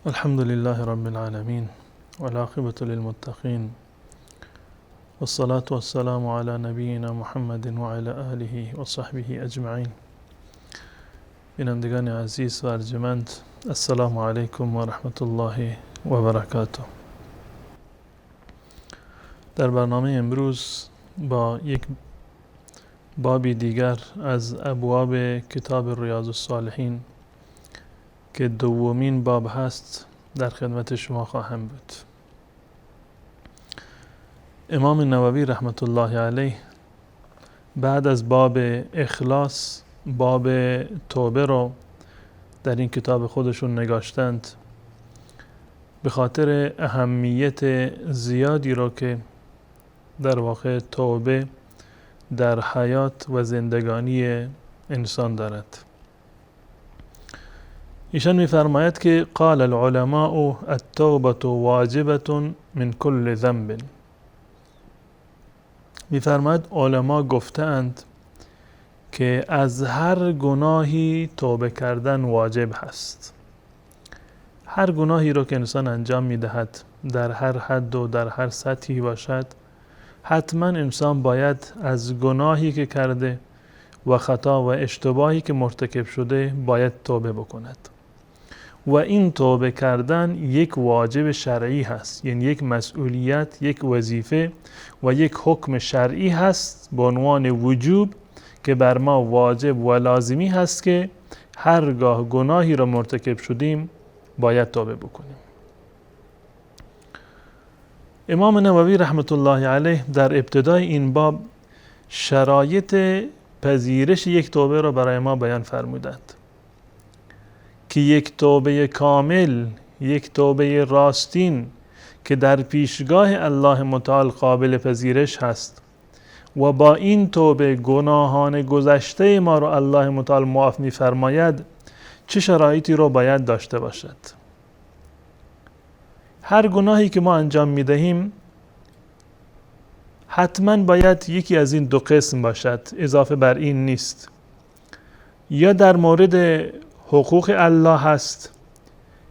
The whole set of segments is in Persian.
الحمد لله رب العالمين والعاقبة للمتقين والصلاة والسلام على نبينا محمد وعلى آله وصحبه أجمعين. بینندگان عزیز و ارجمند، السلام علیکم و رحمت الله و برکاته. در برنامه امروز با یک بابی دیگر از ابواب کتاب ریاض الصالحین که دومین باب هست در خدمت شما خواهم بود. امام نووی رحمت الله علیه بعد از باب اخلاص باب توبه رو در این کتاب خودشون نگاشتند به خاطر اهمیت زیادی رو که در واقع توبه در حیات و زندگانی انسان دارد. ایشان می‌فرماید که قال العلماء التوبة واجبة من كل ذنب. می‌فرماید علما گفتند که از هر گناهی توبه کردن واجب هست. هر گناهی رو که انسان انجام می‌دهد در هر حد و در هر سطحی باشد، حتما انسان باید از گناهی که کرده و خطا و اشتباهی که مرتکب شده باید توبه بکند. و این توبه کردن یک واجب شرعی هست، یعنی یک مسئولیت، یک وظیفه و یک حکم شرعی هست به عنوان وجوب که بر ما واجب و لازمی هست که هرگاه گناهی را مرتکب شدیم باید توبه بکنیم. امام نووی رحمت الله علیه در ابتدای این باب شرایط پذیرش یک توبه را برای ما بیان فرمودند که یک توبه کامل، یک توبه راستین که در پیشگاه الله متعال قابل پذیرش هست و با این توبه گناهان گذشته ما را الله متعال معاف می‌فرماید، چه شرایطی را باید داشته باشد؟ هر گناهی که ما انجام می‌دهیم حتما باید یکی از این دو قسم باشد، اضافه بر این نیست. یا در مورد حقوق الله هست،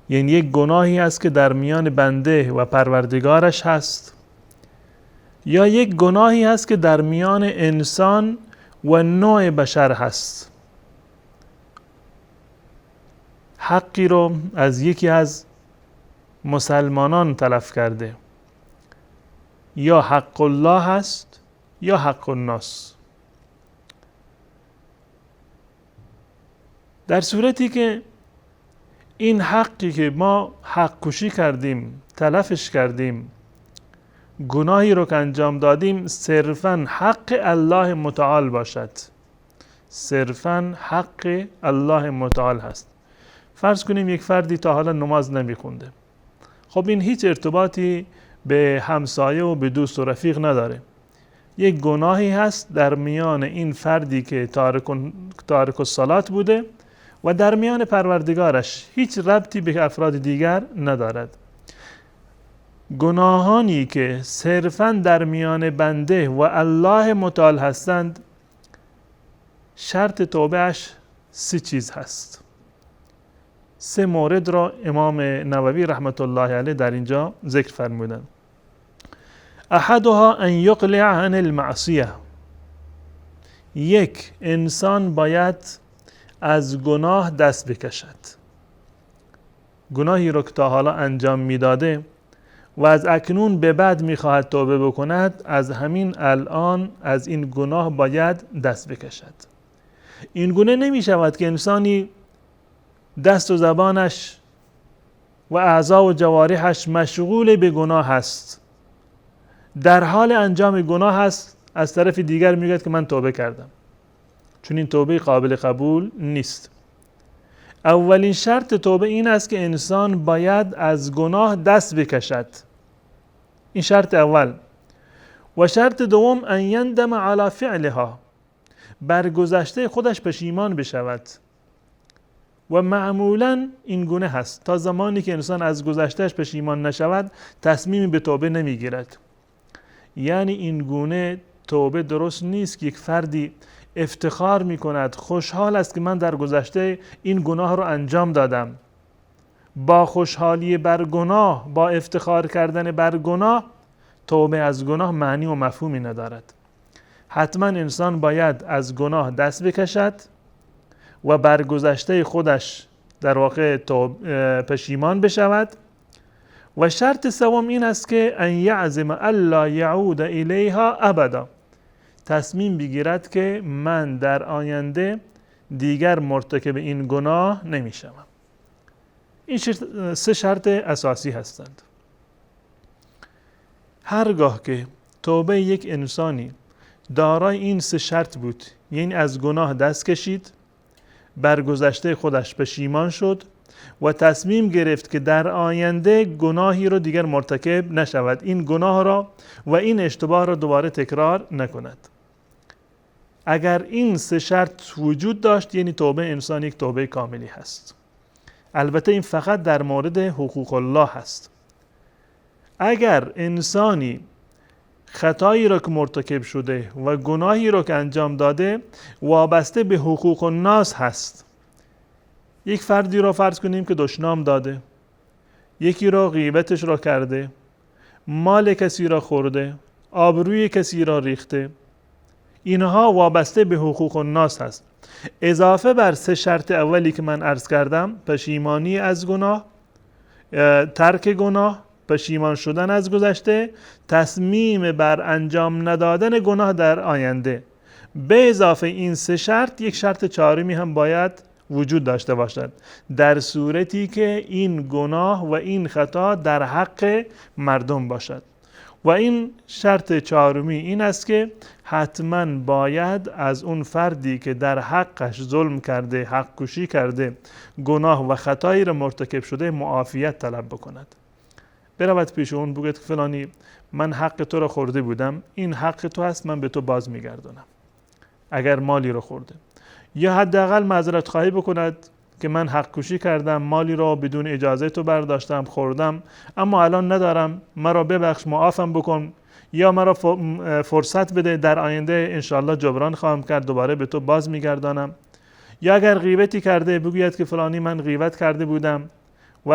یعنی یک گناهی هست که در میان بنده و پروردگارش هست، یا یک گناهی هست که در میان انسان و نوع بشر هست. حقی رو از یکی از مسلمانان تلف کرده، یا حق الله هست یا حق الناس. در صورتی که این حقی که ما حق کشی کردیم، تلفش کردیم، گناهی رو که انجام دادیم صرفاً حق الله متعال باشد، صرفاً حق الله متعال هست. فرض کنیم یک فردی تا حالا نماز نمیخونده. خب این هیچ ارتباطی به همسایه و به دوست و رفیق نداره. یک گناهی هست در میان این فردی که تارک الصلات بوده و در میان پروردگارش، هیچ ربطی به افراد دیگر ندارد. گناهانی که صرفاً در میان بنده و الله متعال هستند، شرط توبهش 3 چیز هست. 3 مورد را امام نووی رحمت الله علیه در اینجا ذکر فرمودند. احدها ان یقلع عن المعصیه. یک، انسان باید از گناه دست بکشد. گناهی رو که تا حالا انجام میداده و از اکنون به بعد میخواهد توبه بکند، از همین الان از این گناه باید دست بکشد. این گونه نمی شود که انسانی دست و زبانش و اعضا و جوارحش مشغول به گناه هست، در حال انجام گناه هست، از طرف دیگر میگوید که من توبه کردم، چون این توبه قابل قبول نیست. اولین شرط توبه این است که انسان باید از گناه دست بکشد. این شرط اول. و شرط دوم ان یندم علی فعلها، بر گذشته خودش پشیمان بشود. و معمولا این گونه هست، تا زمانی که انسان از گذشتهش پشیمان نشود تصمیمی به توبه نمیگیرد. یعنی این گونه توبه درست نیست که یک فردی افتخار میکند، خوشحال است که من در گذشته این گناه رو انجام دادم، با خوشحالی بر گناه، با افتخار کردن بر گناه، توبه از گناه معنی و مفهومی ندارد. حتما انسان باید از گناه دست بکشد و بر گذشته خودش در واقع پشیمان بشود. و شرط سوم این است که ان یعزم الا یعود الیها ابدا، تصمیم بگیرد که من در آینده دیگر مرتکب این گناه نمیشم. این 3 شرط اساسی هستند. هرگاه که توبه یک انسانی دارای این 3 شرط بود، یعنی از گناه دست کشید، بر گذشته خودش پشیمان شد و تصمیم گرفت که در آینده گناهی رو دیگر مرتکب نشود، این گناه را و این اشتباه را دوباره تکرار نکند. اگر این 3 شرط وجود داشت، یعنی توبه انسان یک توبه کاملی هست. البته این فقط در مورد حقوق الله هست. اگر انسانی خطایی را که مرتکب شده و گناهی را که انجام داده وابسته به حقوق الناس هست، یک فردی را فرض کنیم که دشنام داده، یکی را غیبتش را کرده، مال کسی را خورده، آبروی کسی را ریخته، اینها وابسته به حقوق الناس هست. اضافه بر 3 شرط اولی که من عرض کردم، پشیمانی از گناه، ترک گناه، پشیمان شدن از گذشته، تصمیم بر انجام ندادن گناه در آینده، به اضافه این 3 شرط یک شرط 4می هم باید وجود داشته باشد، در صورتی که این گناه و این خطا در حق مردم باشد. و این شرط 4می این است که حتما باید از اون فردی که در حقش ظلم کرده، حق کشی کرده، گناه و خطایی را مرتکب شده معافیت طلب بکند. برود پیش اون بگوید که فلانی من حق تو را خورده بودم، این حق تو هست، من به تو باز میگردونم اگر مالی را خورده، یا حداقل معذرت خواهی بکند که من حق کشی کردم، مالی را بدون اجازه تو برداشتم خوردم، اما الان ندارم، مرا ببخش، معافم بکن، یا مرا فرصت بده، در آینده انشالله جبران خواهم کرد، دوباره به تو باز میگردانم. یا اگر غیبتی کرده بگوید که فلانی من غیبت کرده بودم و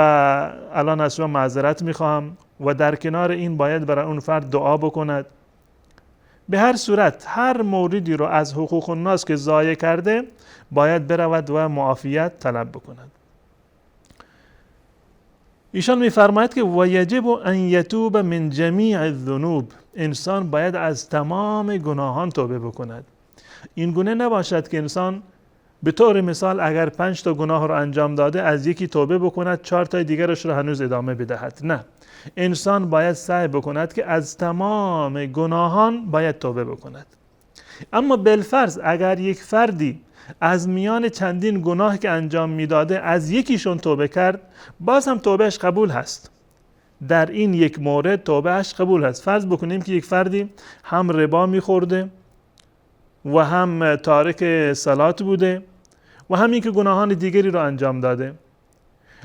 الان از شما معذرت میخواهم، و در کنار این باید برای اون فرد دعا بکند. به هر صورت هر موردی رو از حقوق الناس که ضایع کرده باید برود و معافیت طلب بکند. ایشان میفرماید که و یجب ان یتوب من جمیع الذنوب، انسان باید از تمام گناهان توبه بکند. این گونه نباشد که انسان به طور مثال اگر 5 تا گناه رو انجام داده از یکی توبه بکند 4 تا دیگرش رو هنوز ادامه بدهد. نه، انسان باید سعی بکند که از تمام گناهان باید توبه بکند. اما بالفرض اگر یک فردی از میان چندین گناه که انجام میداده از یکیشون توبه کرد، باز هم توبهش قبول هست. در این یک مورد توبهش قبول هست. فرض بکنیم که یک فردی هم ربا میخورده و هم تارک صلات بوده و همین که گناهان دیگری را انجام داده.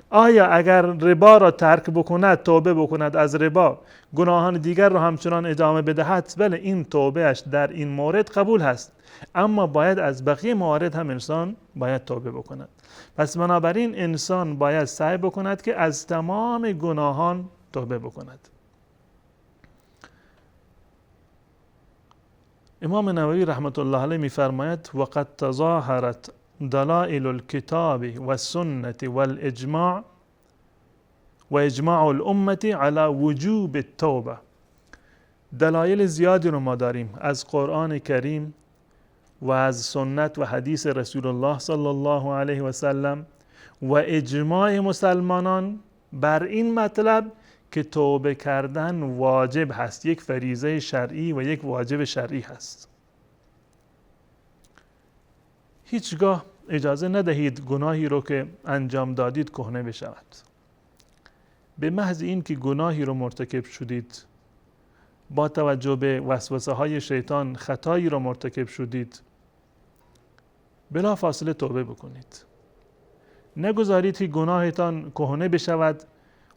آیا اگر ربا را ترک بکند، توبه بکند از ربا، گناهان دیگر را همچنان ادامه بدهد؟ بله، این توبهش در این مورد قبول هست، اما باید از بقیه موارد هم انسان باید توبه بکند. پس بنابراین انسان باید سعی بکند که از تمام گناهان توبه بکند. امام نووی رحمت الله علیه می‌فرماید وقد تظاهرت دلائل الكتاب والسنة والإجماع وإجماع الأمة على وجوب التوبة. دلایل زیادی رو ما داریم از قرآن کریم و از سنت و حدیث رسول الله صلی الله علیه و سلم و اجماع مسلمانان بر این مطلب که توبه کردن واجب هست، یک فریضه شرعی و یک واجب شرعی هست. هیچگاه اجازه ندهید گناهی رو که انجام دادید کهنه بشود. به محض این که گناهی رو مرتکب شدید، با توجه به وسوسه های شیطان خطایی رو مرتکب شدید، بلا فاصله توبه بکنید. نگذارید که گناهتان کهنه بشود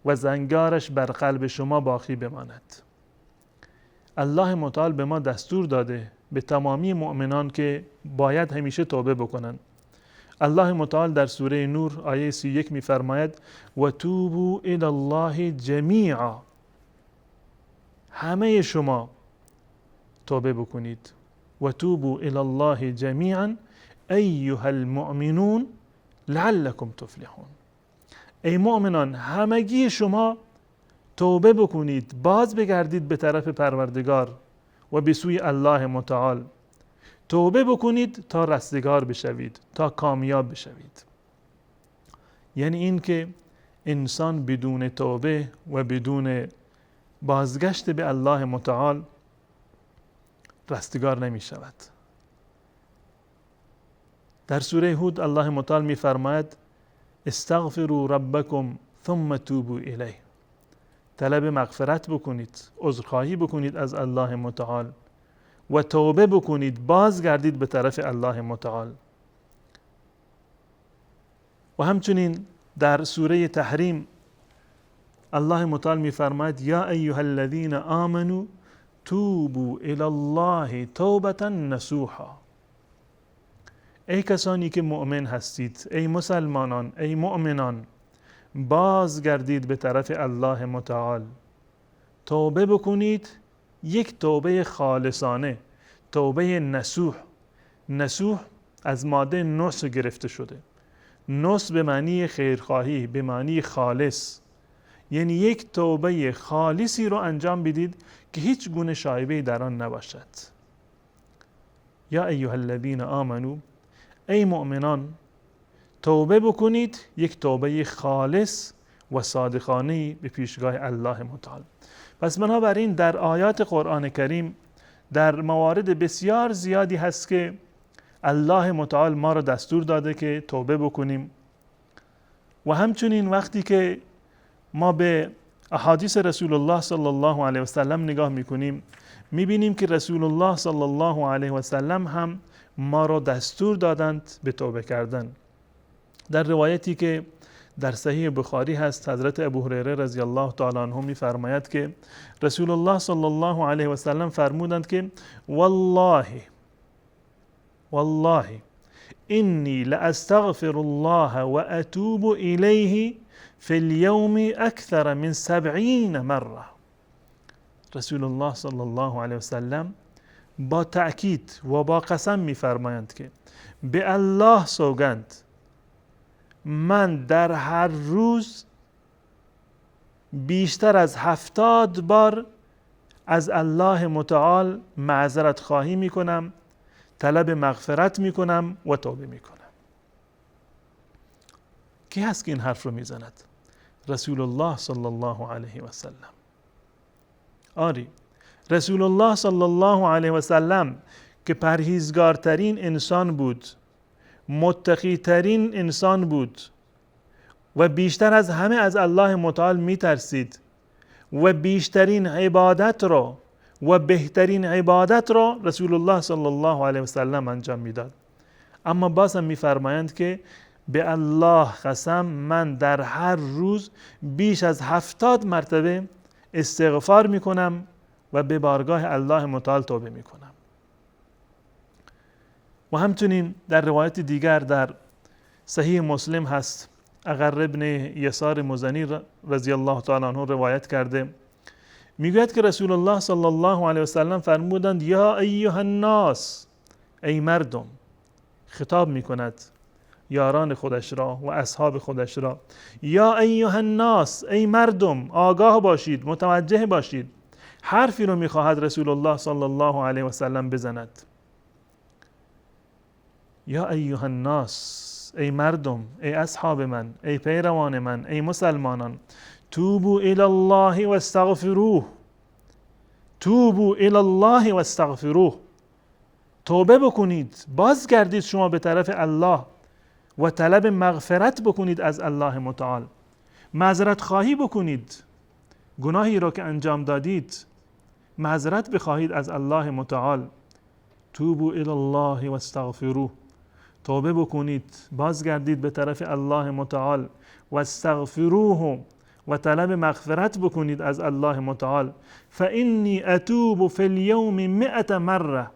و زنگارش بر قلب شما باقی بماند. الله متعال به ما دستور داده به تمامی مؤمنان که باید همیشه توبه بکنن. الله متعال در سوره نور آیه 31 میفرماید و توبوا الی الله جمیعا، همه شما توبه بکنید. و توبوا الی الله جمیعا ایها المؤمنون لعلکم تفلحون. ای مؤمنان همگی شما توبه بکنید، باز بگردید به طرف پروردگار و به سوی الله متعال، توبه بکنید تا رستگار بشوید، تا کامیاب بشوید. یعنی این که انسان بدون توبه و بدون بازگشت به الله متعال رستگار نمی شود. در سوره هود الله متعال می فرماید استغفروا ربکم ثم توبوا الیه، طلب مغفرت بکنید، عذرخواهی بکنید از الله متعال و توبه بکنید، بازگردید به طرف الله متعال. و همچنین در سوره تحریم الله متعال می فرماید یا ایها الذین آمنوا توبوا الی الله توبة نصوحا. ای کسانی که مؤمن هستید، ای مسلمانان، ای مؤمنان، بازگردید به طرف الله متعال، توبه بکنید، یک توبه خالصانه، توبه نصوح. نصوح از ماده نصح گرفته شده. نصح به معنی خیرخواهی، به معنی خالص، یعنی یک توبه خالصی رو انجام بدید که هیچ گونه شایبه در آن نباشد. یا ایها الذین آمنو، ای مؤمنان توبه بکنید، یک توبه خالص و صادقانه به پیشگاه الله متعال. پس بنابراین در آیات قرآن کریم در موارد بسیار زیادی هست که الله متعال ما را دستور داده که توبه بکنیم. و همچنین وقتی که ما به احادیث رسول الله صلی الله علیه و سلم نگاه میکنیم، میبینیم که رسول الله صلی الله علیه و سلم هم ما را دستور دادند به توبه کردن. در روایتی که در صحیح بخاری هست، حضرت ابو هریره رضی الله تعالی عنه میفرماید که رسول الله صلی الله علیه و سلم فرمودند که والله انی لاستغفر الله و اتوب الیه فی اليوم اکثر من 70 مره. رسول الله صلی الله علیه و سلم با تأکید و با قسم میفرمایند که به الله سوگند من در هر روز بیشتر از 70 بار از الله متعال معذرت خواهی میکنم، طلب مغفرت میکنم و توبه میکنم. کی هست که این حرف رو میزند؟ رسول الله صلی الله علیه و سلم. آری، رسول الله صلی الله علیه و سلم که پرهیزگارترین انسان بود، متقی ترین انسان بود و بیشتر از همه از الله متعال میترسید و بیشترین عبادت را و بهترین عبادت را رسول الله صلی الله علیه و سلم انجام میداد. اما باز هم میفرمایند که به الله قسم من در هر روز بیش از 70 مرتبه استغفار میکنم و به بارگاه الله متعال توبه میکنم. و همچنین در روایت دیگر در صحیح مسلم هست، اغر ابن یسار مزنی رضی الله تعالی عنه روایت کرده، میگوید که رسول الله صلی الله علیه و سلم فرمودند یا ایها الناس، ای مردم، خطاب میکند یاران خودش را و اصحاب خودش را، یا ایها الناس، ای مردم، آگاه باشید، متوجه باشید. حرفی رو میخواهد رسول الله صلی الله علیه و سلم بزند. یا ایها الناس، ای مردم، ای اصحاب من، ای پیروان من، ای مسلمانان، توبوا الی الله و استغفروه. توبوا الی الله و استغفروه. توبه بکنید، بازگردید شما به طرف الله و طلب مغفرت بکنید از الله متعال. معذرت خواهی بکنید، گناهی را که انجام دادید معذرت بخواهید از الله متعال. توبوا الی الله و استغفروه. توبه بکنید، بازگردید به طرف الله متعال و استغفروه و طلب مغفرت بکنید از الله متعال. فانی اتوب فی اليوم 100 مره.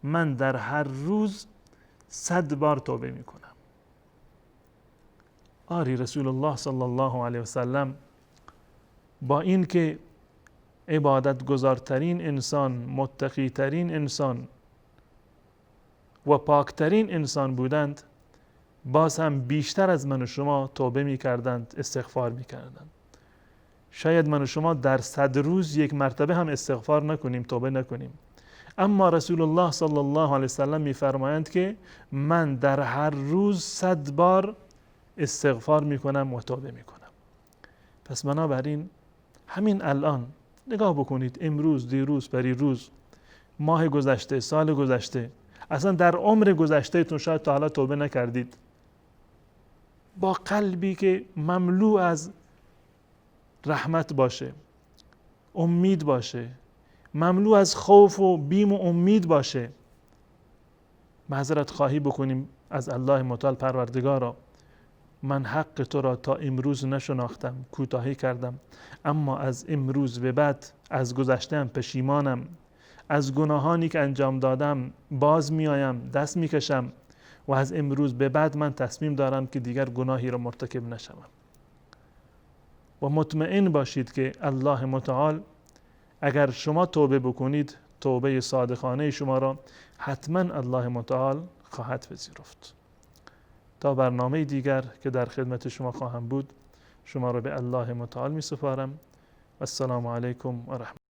من در هر روز 100 بار توبه میکنم. آری رسول الله صلی الله علیه و سلم با این که عبادت گزارترین انسان، متقی ترین انسان و پاکترین انسان بودند، باز هم بیشتر از من و شما توبه می کردند، استغفار می کردند. شاید من و شما در 100 روز یک مرتبه هم استغفار نکنیم، توبه نکنیم، اما رسول الله صلی الله علیه وسلم می فرمایند که من در هر روز 100 بار استغفار می کنم و توبه می کنم. پس بنابراین همین الان نگاه بکنید، امروز، دیروز، پریروز، ماه گذشته، سال گذشته، اصلا در عمر گذشتهتون شاید تا حالا توبه نکردید. با قلبی که مملو از رحمت باشه، امید باشه، مملو از خوف و بیم و امید باشه، معذرت خواهی بکنیم از الله متعال: پروردگارا، من حق تو را تا امروز نشناختم، کوتاهی کردم، اما از امروز به بعد از گذشته‌ام پشیمانم، از گناهانی که انجام دادم باز میایم، دست میکشم و از امروز به بعد من تصمیم دارم که دیگر گناهی را مرتکب نشوم. و مطمئن باشید که الله متعال اگر شما توبه بکنید، توبه صادقانه شما را حتما الله متعال خواهد پذیرفت. تا برنامه دیگر که در خدمت شما خواهم بود، شما را به الله متعال می سپارم. السلام علیکم و رحمت